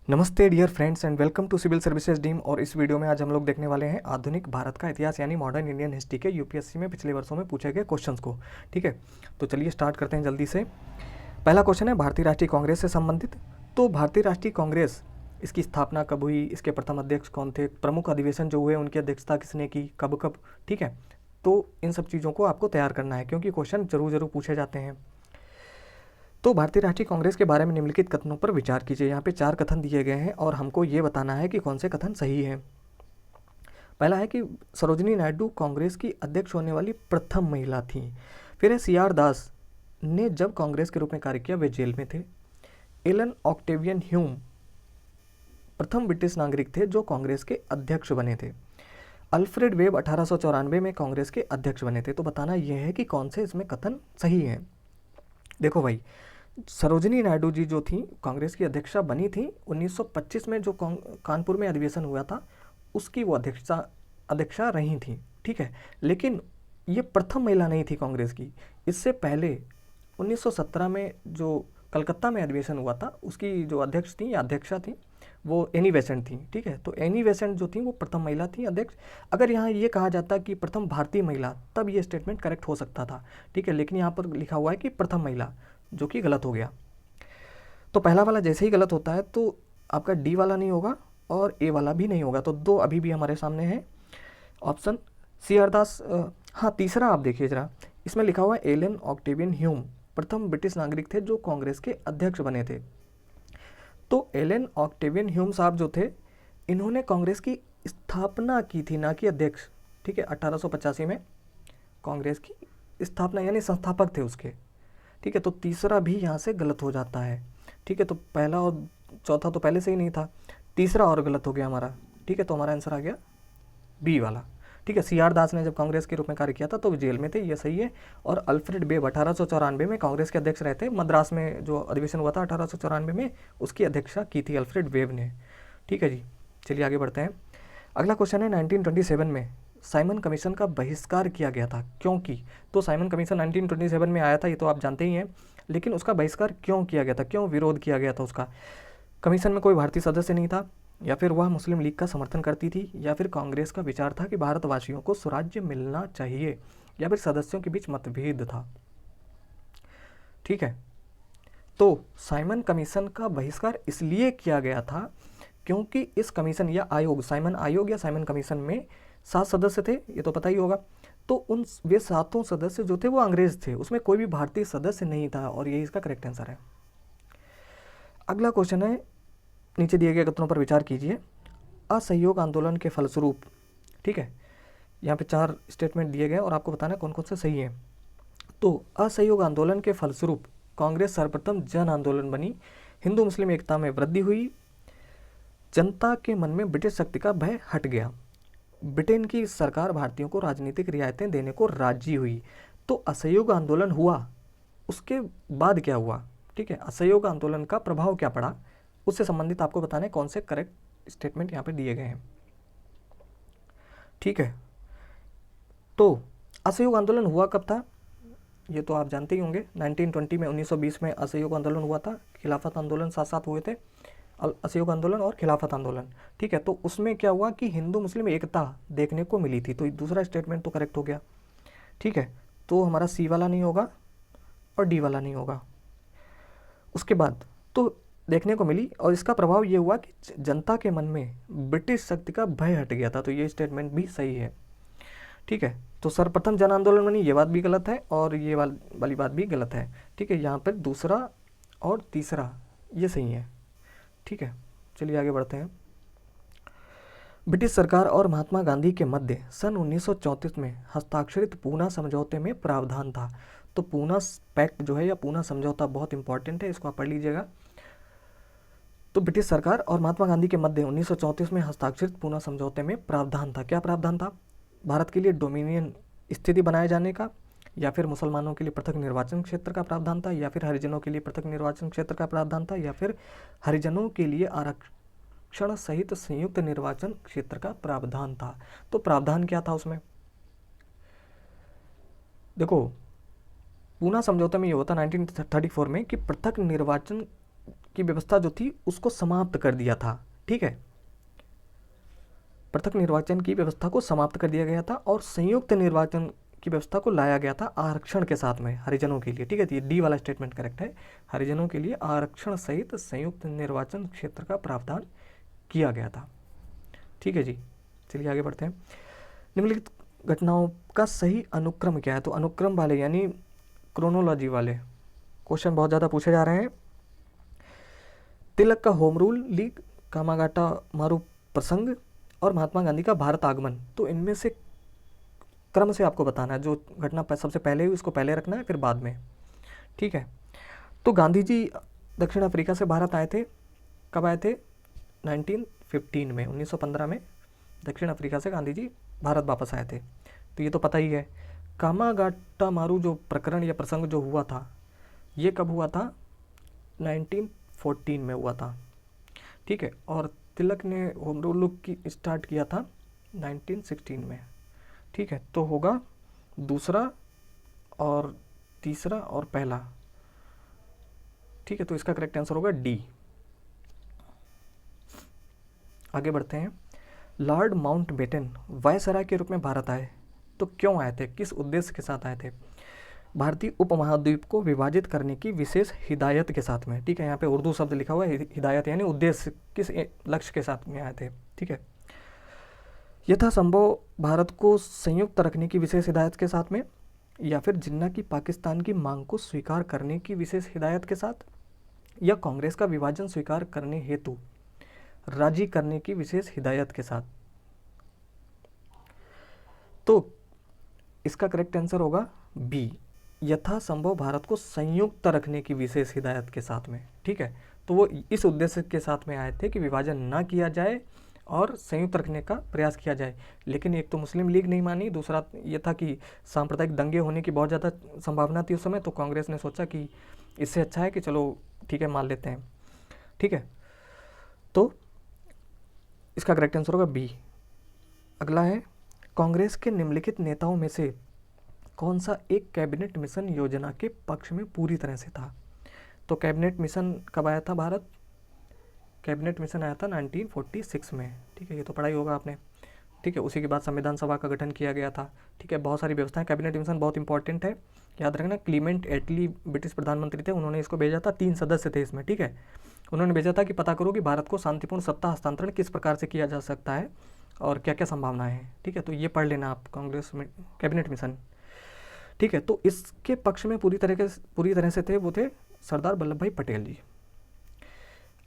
नमस्ते dear friends and welcome to civil services deem. और इस वीडियो में आज हम लोग देखने वाले हैं आधुनिक भारत का इतिहास यानी मॉडर्न इंडियन हिस्ट्री के यूपीएससी में पिछले वर्षों में पूछे गए क्वेश्चंस को। ठीक है, तो चलिए स्टार्ट करते हैं जल्दी से। पहला क्वेश्चन है भारतीय राष्ट्रीय कांग्रेस से संबंधित। तो भारतीय राष्ट्रीय कांग्रेस, इसकी स्थापना कब हुई, इसके प्रथम अध्यक्ष कौन थे, प्रमुख अधिवेशन जो हुए उनकी अध्यक्षता किसने की, कब कब। ठीक है, तो इन सब चीज़ों को आपको तैयार करना है क्योंकि क्वेश्चन जरूर पूछे जाते हैं। तो भारतीय राष्ट्रीय कांग्रेस के बारे में निम्नलिखित कथनों पर विचार कीजिए। यहाँ पे 4 कथन दिए गए हैं और हमको ये बताना है कि कौन से कथन सही है। पहला है कि सरोजिनी नायडू कांग्रेस की अध्यक्ष होने वाली प्रथम महिला थी। फिर है सी आर दास ने जब कांग्रेस के रूप में कार्य किया वे जेल में थे। एलन ऑक्टेवियन ह्यूम प्रथम ब्रिटिश नागरिक थे जो कांग्रेस के अध्यक्ष बने थे। अल्फ्रेड वेब 1894 में कांग्रेस के अध्यक्ष बने थे। तो बताना यह है कि कौन से इसमें कथन सही है। देखो भाई, सरोजिनी नायडू जी जो थी कांग्रेस की अध्यक्षा बनी थी 1925 में, जो कानपुर में अधिवेशन हुआ था उसकी वो अध्यक्षा रही थी। ठीक है, लेकिन ये प्रथम महिला नहीं थी कांग्रेस की। इससे पहले 1917 में जो कलकत्ता में अधिवेशन हुआ था उसकी जो अध्यक्ष थी या अध्यक्षा थी वो एनी बेसेंट थी। ठीक है, तो एनी बेसेंट जो थी वो प्रथम महिला थी अध्यक्ष। अगर यहाँ ये कहा जाता कि प्रथम भारतीय महिला तब ये स्टेटमेंट करेक्ट हो सकता था। ठीक है, लेकिन यहाँ पर लिखा हुआ है कि प्रथम महिला, जो कि गलत हो गया। तो पहला वाला जैसे ही गलत होता है तो आपका डी वाला नहीं होगा और ए वाला भी नहीं होगा। तो 2 अभी भी हमारे सामने है ऑप्शन सी आर दास। हाँ, तीसरा आप देखिए जरा, इसमें लिखा हुआ है एलन ऑक्टेवियन ह्यूम प्रथम ब्रिटिश नागरिक थे जो कांग्रेस के अध्यक्ष बने थे। तो एलन ऑक्टेवियन ह्यूम साहब जो थे इन्होंने कांग्रेस की स्थापना की थी, ना कि अध्यक्ष। ठीक है, 1885 में कांग्रेस की स्थापना यानी संस्थापक थे उसके। ठीक है, तो तीसरा भी यहाँ से गलत हो जाता है। ठीक है, तो पहला और चौथा तो पहले से ही नहीं था, तीसरा और गलत हो गया हमारा। ठीक है, तो हमारा आंसर आ गया बी वाला। ठीक है, सी आर दास ने जब कांग्रेस के रूप में कार्य किया था तो वो जेल में थे, ये सही है। और अल्फ्रेड वेब 1894 में कांग्रेस के अध्यक्ष रहे थे। मद्रास में जो अधिवेशन हुआ था 1894 में उसकी अध्यक्षता की थी अल्फ्रेड वेब ने। ठीक है जी, चलिए आगे बढ़ते हैं। अगला क्वेश्चन है 1927 में साइमन कमीशन का बहिष्कार किया गया था क्योंकि। तो साइमन कमीशन 1927 में आया था, ये तो आप जानते ही हैं, लेकिन उसका बहिष्कार क्यों किया गया था, क्यों विरोध किया गया था उसका। कमीशन में कोई भारतीय सदस्य नहीं था, या फिर वह मुस्लिम लीग का समर्थन करती थी, या फिर कांग्रेस का विचार था कि भारतवासियों को स्वराज्य मिलना चाहिए, या फिर सदस्यों के बीच मतभेद था। ठीक है, तो साइमन कमीशन का बहिष्कार इसलिए किया गया था क्योंकि इस कमीशन या आयोग, साइमन आयोग या साइमन कमीशन में 7 सदस्य थे, ये तो पता ही होगा। तो उन वे 7 सदस्य जो थे वो अंग्रेज थे, उसमें कोई भी भारतीय सदस्य नहीं था, और यही इसका करेक्ट आंसर है। अगला क्वेश्चन है, नीचे दिए गए कथनों पर विचार कीजिए। असहयोग आंदोलन के फलस्वरूप। ठीक है, यहाँ पे 4 स्टेटमेंट दिए गए और आपको बताना है कौन कौन से सही है। तो असहयोग आंदोलन के फलस्वरूप कांग्रेस सर्वप्रथम जन आंदोलन बनी, हिंदू मुस्लिम एकता में वृद्धि हुई, जनता के मन में ब्रिटिश शक्ति का भय हट गया, ब्रिटेन की सरकार भारतीयों को राजनीतिक रियायतें देने को राजी हुई। तो असहयोग आंदोलन हुआ, उसके बाद क्या हुआ। ठीक है, असहयोग आंदोलन का प्रभाव क्या पड़ा, उससे संबंधित आपको बताना है कौन से करेक्ट स्टेटमेंट यहाँ पे दिए गए हैं। ठीक है, तो असहयोग आंदोलन हुआ कब था, ये तो आप जानते ही होंगे। 1920 में, 1920 में असहयोग आंदोलन हुआ था। खिलाफत आंदोलन साथ साथ हुए थे, असहयोग आंदोलन और खिलाफत आंदोलन। ठीक है, तो उसमें क्या हुआ कि हिंदू मुस्लिम एकता देखने को मिली थी, तो दूसरा स्टेटमेंट तो करेक्ट हो गया। ठीक है, तो हमारा सी वाला नहीं होगा और डी वाला नहीं होगा। उसके बाद तो देखने को मिली, और इसका प्रभाव ये हुआ कि जनता के मन में ब्रिटिश शक्ति का भय हट गया था, तो ये स्टेटमेंट भी सही है। ठीक है, तो सर्वप्रथम जन आंदोलन बनी, ये बात भी गलत है, और ये वाली बात भी गलत है। ठीक है, यहाँ पर दूसरा और तीसरा ये सही है। ठीक है, चलिए आगे बढ़ते हैं। ब्रिटिश सरकार और महात्मा गांधी के मध्य सन 1934 में हस्ताक्षरित पूना समझौते में प्रावधान था। तो पूना पैक्ट जो है या पूना समझौता बहुत इंपॉर्टेंट है, इसको आप पढ़ लीजिएगा। तो ब्रिटिश सरकार और महात्मा गांधी के मध्य 1934 में हस्ताक्षरित पूना समझौते में प्रावधान था। क्या प्रावधान था, भारत के लिए डोमिनियन स्थिति बनाए जाने का, या फिर मुसलमानों के लिए पृथक निर्वाचन क्षेत्र का प्रावधान था, या फिर हरिजनों के लिए पृथक निर्वाचन क्षेत्र का प्रावधान था, या फिर हरिजनों के लिए आरक्षण सहित संयुक्त निर्वाचन क्षेत्र का प्रावधान था। तो प्रावधान क्या था उसमें, देखो पूना समझौते में ये होता 1934 में कि पृथक निर्वाचन की व्यवस्था जो थी उसको समाप्त कर दिया था। ठीक है, पृथक निर्वाचन की व्यवस्था को समाप्त कर दिया गया था और संयुक्त निर्वाचन की व्यवस्था को लाया गया था आरक्षण के साथ में हरिजनों के लिए। ठीक है, ये डी वाला स्टेटमेंट करेक्ट है। हरिजनों के लिए आरक्षण सहित संयुक्त निर्वाचन क्षेत्र का प्रावधान किया गया था। ठीक है जी, चलिए आगे बढ़ते हैं। निम्नलिखित घटनाओं का सही अनुक्रम क्या है? तो अनुक्रम वाले यानी क्रोनोलॉजी वाले क्वेश्चन बहुत ज़्यादा पूछे जा रहे हैं। तिलक का होम रूल लीग, कामागाटा मारू प्रसंग और महात्मा गांधी का भारत आगमन, तो इनमें से क्रम से आपको बताना है। जो घटना सबसे पहले हुई उसको पहले रखना है, फिर बाद में। ठीक है, तो गांधी जी दक्षिण अफ्रीका से भारत आए थे। कब आए थे? 1915 में, 1915 में दक्षिण अफ्रीका से गांधी जी भारत वापस आए थे, तो ये तो पता ही है। कामागाटा मारू जो प्रकरण या प्रसंग जो हुआ था, ये कब हुआ था? 1914 में हुआ था। ठीक है, और तिलक ने होम रूल की स्टार्ट किया था 1916 में। ठीक है, तो होगा दूसरा और तीसरा और पहला। ठीक है, तो इसका करेक्ट आंसर होगा डी। आगे बढ़ते हैं। लॉर्ड माउंटबेटन वायसराय के रूप में भारत आए, तो क्यों आए थे, किस उद्देश्य के साथ आए थे? भारतीय उपमहाद्वीप को विभाजित करने की विशेष हिदायत के साथ में। ठीक है, यहाँ पे उर्दू शब्द लिखा हुआ है, हिदायत यानी उद्देश्य, किस लक्ष्य के साथ में आए थे। ठीक है, यथासंभव भारत को संयुक्त रखने की विशेष हिदायत के साथ में, या फिर जिन्ना की पाकिस्तान की मांग को स्वीकार करने की विशेष हिदायत के साथ, या कांग्रेस का विभाजन स्वीकार करने हेतु राजी करने की विशेष हिदायत के साथ। तो इसका करेक्ट आंसर होगा बी, यथासंभव भारत को संयुक्त रखने की विशेष हिदायत के साथ में। ठीक है, तो वो इस उद्देश्य के साथ में आए थे कि विभाजन ना किया जाए और संयुक्त रखने का प्रयास किया जाए। लेकिन एक तो मुस्लिम लीग नहीं मानी, दूसरा ये था कि सांप्रदायिक दंगे होने की बहुत ज़्यादा संभावना थी उस समय, तो कांग्रेस ने सोचा कि इससे अच्छा है कि चलो ठीक है मान लेते हैं। ठीक है, तो इसका करेक्ट आंसर होगा बी। अगला है, कांग्रेस के निम्नलिखित नेताओं में से कौन सा एक कैबिनेट मिशन योजना के पक्ष में पूरी तरह से था? तो कैबिनेट मिशन कब आया था भारत? कैबिनेट मिशन आया था 1946 में। ठीक है, ये तो पढ़ाई होगा आपने। ठीक है, उसी के बाद संविधान सभा का गठन किया गया था। ठीक है, बहुत सारी व्यवस्थाएं, कैबिनेट मिशन बहुत इंपॉर्टेंट है, याद रखना। क्लीमेंट एटली ब्रिटिश प्रधानमंत्री थे, उन्होंने इसको भेजा था, 3 सदस्य थे इसमें। ठीक है, उन्होंने भेजा था कि पता करो कि भारत को शांतिपूर्ण सत्ता हस्तांतरण किस प्रकार से किया जा सकता है और क्या क्या संभावनाएं हैं। ठीक है, तो ये पढ़ लेना आप, कांग्रेस में कैबिनेट मिशन। ठीक है, तो इसके पक्ष में पूरी तरह से थे वो थे सरदार वल्लभ भाई पटेल जी।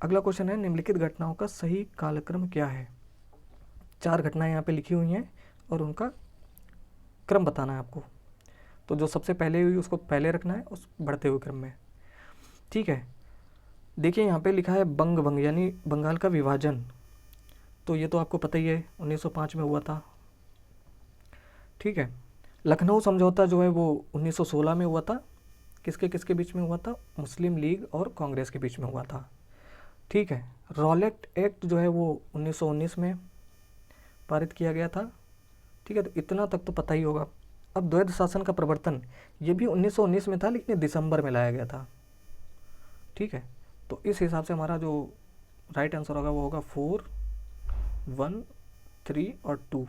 अगला क्वेश्चन है, निम्नलिखित घटनाओं का सही कालक्रम क्या है? 4 घटनाएं यहाँ पे लिखी हुई हैं और उनका क्रम बताना है आपको। तो जो सबसे पहले हुई उसको पहले रखना है उस बढ़ते हुए क्रम में। ठीक है, देखिए यहाँ पे लिखा है बंग यानी बंगाल का विभाजन, तो ये तो आपको पता ही है 1905 में हुआ था। ठीक है, लखनऊ समझौता जो है वो 1916 में हुआ था। किसके किसके बीच में हुआ था? मुस्लिम लीग और कांग्रेस के बीच में हुआ था। ठीक है, रॉलेट एक्ट जो है वो 1919 में पारित किया गया था। ठीक है, तो इतना तक तो पता ही होगा। अब द्वैध शासन का प्रवर्तन, ये भी 1919 में था, लेकिन दिसंबर में लाया गया था। ठीक है, तो इस हिसाब से हमारा जो राइट आंसर होगा वो होगा 4, 1, 3 और 2।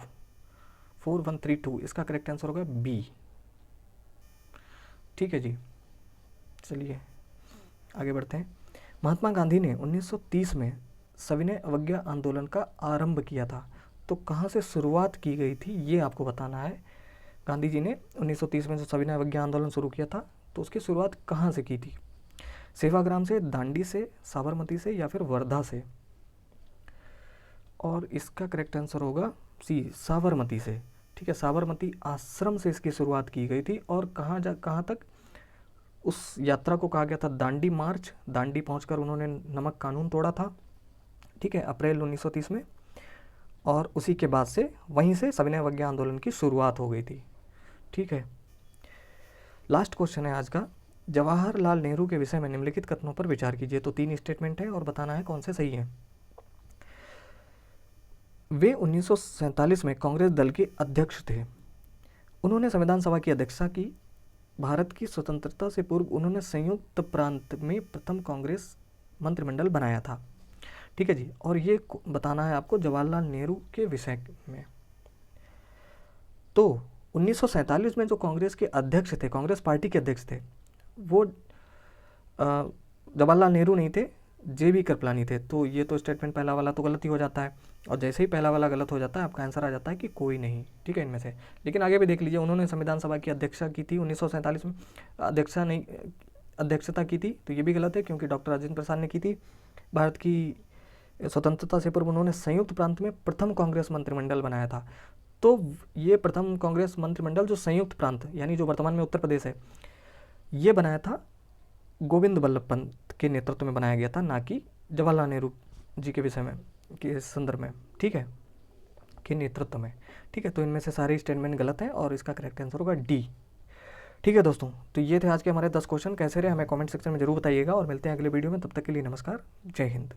4, 1, 3, 2 इसका करेक्ट आंसर होगा बी। ठीक है जी, चलिए आगे बढ़ते हैं। महात्मा गांधी ने 1930 में सविनय अवज्ञा आंदोलन का आरंभ किया था, तो कहाँ से शुरुआत की गई थी ये आपको बताना है। गांधी जी ने 1930 में जो सविनय अवज्ञा आंदोलन शुरू किया था, तो उसकी शुरुआत कहाँ से की थी? सेवाग्राम से, दांडी से, साबरमती से या फिर वर्धा से? और इसका करेक्ट आंसर होगा सी, साबरमती से। ठीक है, साबरमती आश्रम से इसकी शुरुआत की गई थी और कहाँ तक उस यात्रा को कहा गया था दांडी मार्च। दांडी पहुंचकर उन्होंने नमक कानून तोड़ा था। ठीक है, अप्रैल 1930 में, और उसी के बाद से वहीं से सविनय अवज्ञा आंदोलन की शुरुआत हो गई थी। ठीक है, लास्ट क्वेश्चन है आज का, जवाहरलाल नेहरू के विषय में निम्नलिखित कथनों पर विचार कीजिए। तो 3 स्टेटमेंट है और बताना है कौन से सही हैं। वे 1947 में कांग्रेस दल के अध्यक्ष थे। उन्होंने संविधान सभा की अध्यक्षता की। भारत की स्वतंत्रता से पूर्व उन्होंने संयुक्त प्रांत में प्रथम कांग्रेस मंत्रिमंडल बनाया था। ठीक है जी, और ये बताना है आपको जवाहरलाल नेहरू के विषय में। तो 1947 में जो कांग्रेस के अध्यक्ष थे, कांग्रेस पार्टी के अध्यक्ष थे, वो जवाहरलाल नेहरू नहीं थे, JB कृपलानी थे। तो ये तो स्टेटमेंट पहला वाला तो गलत ही हो जाता है, और जैसे ही पहला वाला गलत हो जाता है आपका आंसर आ जाता है कि कोई नहीं। ठीक है, इनमें से। लेकिन आगे भी देख लीजिए, उन्होंने संविधान सभा की अध्यक्षता की थी 1947 में, अध्यक्षता की थी, तो ये भी गलत है क्योंकि डॉक्टर राजेंद्र प्रसाद ने की थी। भारत की स्वतंत्रता से पूर्व उन्होंने संयुक्त प्रांत में प्रथम कांग्रेस मंत्रिमंडल बनाया था। तो ये प्रथम कांग्रेस मंत्रिमंडल जो संयुक्त प्रांत यानी जो वर्तमान में उत्तर प्रदेश है, ये बनाया था गोविंद बल्लभ पंत के नेतृत्व में बनाया गया था, ना कि जवाहरलाल नेहरू जी के विषय में, के संदर्भ में। ठीक है, के नेतृत्व में। ठीक है, तो इनमें से सारे स्टेटमेंट गलत हैं और इसका करेक्ट आंसर होगा डी। ठीक है दोस्तों, तो ये थे आज के हमारे 10 क्वेश्चन। कैसे रहे हमें कमेंट सेक्शन में जरूर बताइएगा, और मिलते हैं अगले वीडियो में। तब तक के लिए नमस्कार, जय हिंद।